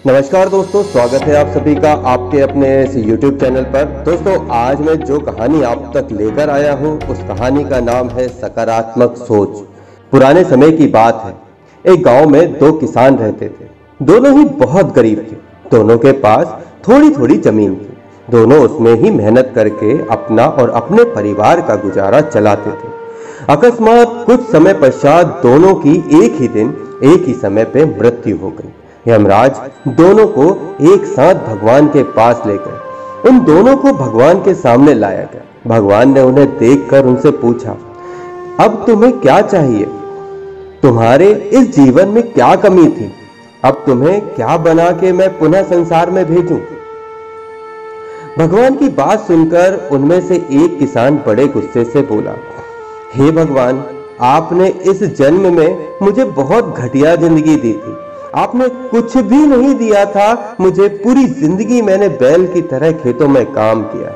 नमस्कार दोस्तों, स्वागत है आप सभी का आपके अपने इस YouTube चैनल पर। दोस्तों, आज मैं जो कहानी आप तक लेकर आया हूँ उस कहानी का नाम है सकारात्मक सोच। पुराने समय की बात है। एक गांव में दो किसान रहते थे। दोनों ही बहुत गरीब थे। दोनों के पास थोड़ी थोड़ी जमीन थी। दोनों उसमें ही मेहनत करके अपना और अपने परिवार का गुजारा चलाते थे। अकस्मात कुछ समय पश्चात दोनों की एक ही दिन एक ही समय पे मृत्यु हो गई। यमराज दोनों को एक साथ भगवान के पास ले गए। उन दोनों को भगवान के सामने लाया गया। भगवान ने उन्हें देखकर उनसे पूछा, अब तुम्हें क्या चाहिए? तुम्हारे इस जीवन में क्या कमी थी? अब तुम्हें क्या बना के मैं पुनः संसार में भेजूं? भगवान की बात सुनकर उनमें से एक किसान बड़े गुस्से से बोला, हे भगवान, आपने इस जन्म में मुझे बहुत घटिया जिंदगी दी थी। आपने कुछ भी नहीं दिया था मुझे। पूरी जिंदगी मैंने बैल की तरह खेतों में काम किया।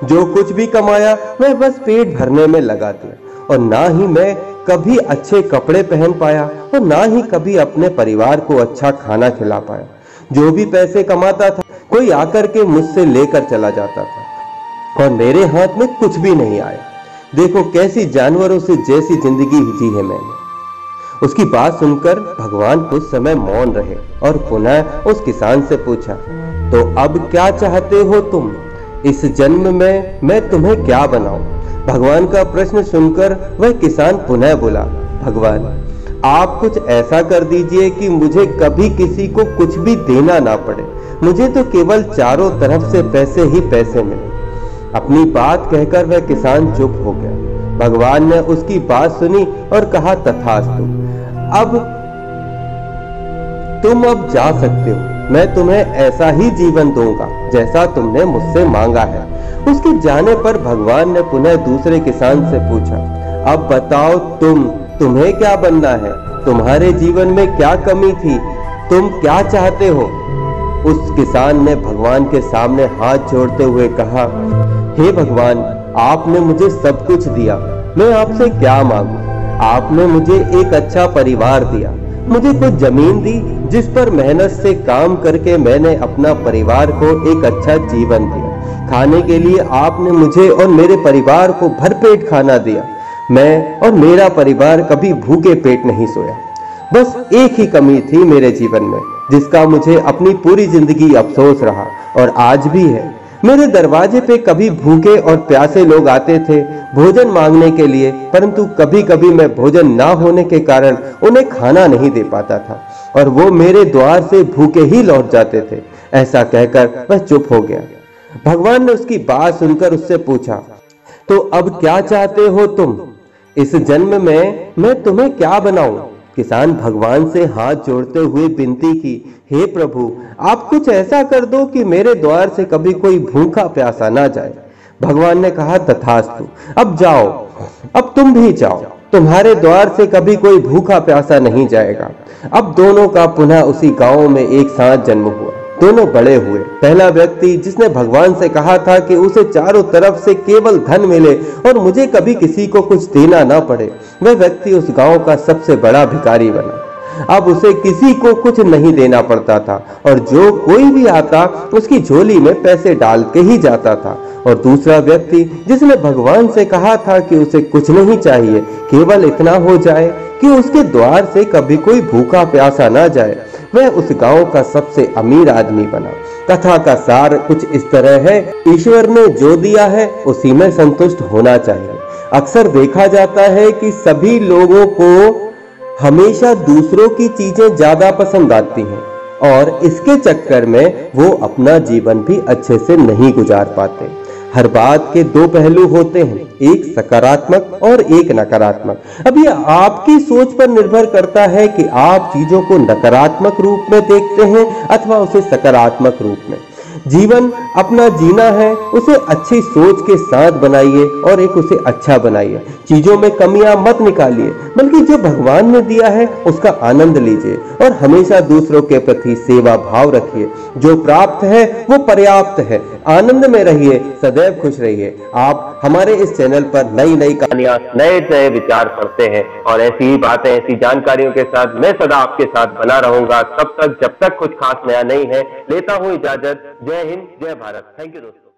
जो कुछ भी कमाया मैं बस पेट भरने में लगा दिया। और ना ही मैं कभी अच्छे कपड़े पहन पाया और ना ही कभी अपने परिवार को अच्छा खाना खिला पाया। जो भी पैसे कमाता था कोई आकर के मुझसे लेकर चला जाता था और मेरे हाथ में कुछ भी नहीं आया। देखो कैसी जानवरों से जैसी जिंदगी जी है मैंने। उसकी बात सुनकर भगवान कुछ समय मौन रहे और पुनः उस किसान से पूछा, तो अब क्या चाहते हो तुम? इस जन्म में मैं तुम्हें क्या बनाऊं? भगवान का प्रश्न सुनकर वह किसान पुनः बोला, भगवान, आप कुछ ऐसा कर दीजिए कि मुझे कभी किसी को कुछ भी देना ना पड़े। मुझे तो केवल चारों तरफ से पैसे ही पैसे मिले। अपनी बात कहकर वह किसान चुप हो गया। भगवान ने उसकी बात सुनी और कहा, तथास्तु, अब तुम अब जा सकते हो। मैं तुम्हें ऐसा ही जीवन दूंगा जैसा तुमने मुझसे मांगा है। उसके जाने पर भगवान ने पुनः दूसरे किसान से पूछा, अब बताओ तुम्हें क्या बनना है? तुम्हारे जीवन में क्या कमी थी? तुम क्या चाहते हो? उस किसान ने भगवान के सामने हाथ जोड़ते हुए कहा, हे भगवान, आपने मुझे सब कुछ दिया। मैं आपसे क्या मांगू? आपने मुझे एक अच्छा परिवार दिया। मुझे कुछ जमीन दी जिस पर मेहनत से काम करके मैंने अपना परिवार को एक अच्छा जीवन दिया। खाने के लिए आपने मुझे और मेरे परिवार को भरपेट खाना दिया। मैं और मेरा परिवार कभी भूखे पेट नहीं सोया। बस एक ही कमी थी मेरे जीवन में जिसका मुझे अपनी पूरी जिंदगी अफसोस रहा और आज भी है। मेरे दरवाजे पे कभी भूखे और प्यासे लोग आते थे भोजन मांगने के लिए, परंतु कभी कभी मैं भोजन ना होने के कारण उन्हें खाना नहीं दे पाता था और वो मेरे द्वार से भूखे ही लौट जाते थे। ऐसा कहकर वह चुप हो गया। भगवान ने उसकी बात सुनकर उससे पूछा, तो अब क्या चाहते हो तुम? इस जन्म में मैं तुम्हें क्या बनाऊं? किसान भगवान से हाथ जोड़ते हुए विनती की, हे प्रभु, आप कुछ ऐसा कर दो कि मेरे द्वार से कभी कोई भूखा प्यासा ना जाए। भगवान ने कहा, तथास्तु, अब जाओ, अब तुम भी जाओ। तुम्हारे द्वार से कभी कोई भूखा प्यासा नहीं जाएगा। अब दोनों का पुनः उसी गांव में एक साथ जन्म हुआ। दोनों बड़े हुए। पहला व्यक्ति जिसने भगवान से कहा था कि उसे चारों तरफ से केवल धन मिले और मुझे कभी किसी को कुछ देना ना पड़े, वह व्यक्ति उस गांव का सबसे बड़ा भिखारी बना। अब उसे किसी को कुछ नहीं देना पड़ता था और जो कोई भी आता उसकी झोली में पैसे डाल के ही जाता था। और दूसरा व्यक्ति जिसने भगवान से कहा था कि उसे कुछ नहीं चाहिए, केवल इतना हो जाए कि उसके द्वार से कभी कोई भूखा प्यासा ना जाए, वह उस गांव का सबसे अमीर आदमी बना। कथा का सार कुछ इस तरह है, ईश्वर ने जो दिया है उसी में संतुष्ट होना चाहिए। अक्सर देखा जाता है कि सभी लोगों को हमेशा दूसरों की चीजें ज्यादा पसंद आती हैं और इसके चक्कर में वो अपना जीवन भी अच्छे से नहीं गुजार पाते। हर बात के दो पहलू होते हैं, एक सकारात्मक और एक नकारात्मक। अब ये आपकी सोच पर निर्भर करता है कि आप चीजों को नकारात्मक रूप में देखते हैं अथवा उसे सकारात्मक रूप में। जीवन अपना जीना है उसे अच्छी सोच के साथ बनाइए और एक उसे अच्छा बनाइए। चीजों में कमियां मत निकालिए, बल्कि जो भगवान ने दिया है उसका आनंद लीजिए और हमेशा दूसरों के प्रति सेवा भाव रखिए। जो प्राप्त है वो पर्याप्त है। आनंद में रहिए, सदैव खुश रहिए। आप हमारे इस चैनल पर नई नई कहानियां, नए नए विचार पढ़ते हैं और ऐसी ही बातें, ऐसी जानकारियों के साथ मैं सदा आपके साथ बना रहूंगा। तब तक, जब तक कुछ खास नया नहीं है, लेता हूं इजाजत। जय हिंद, जय भारत। थैंक यू दोस्तों।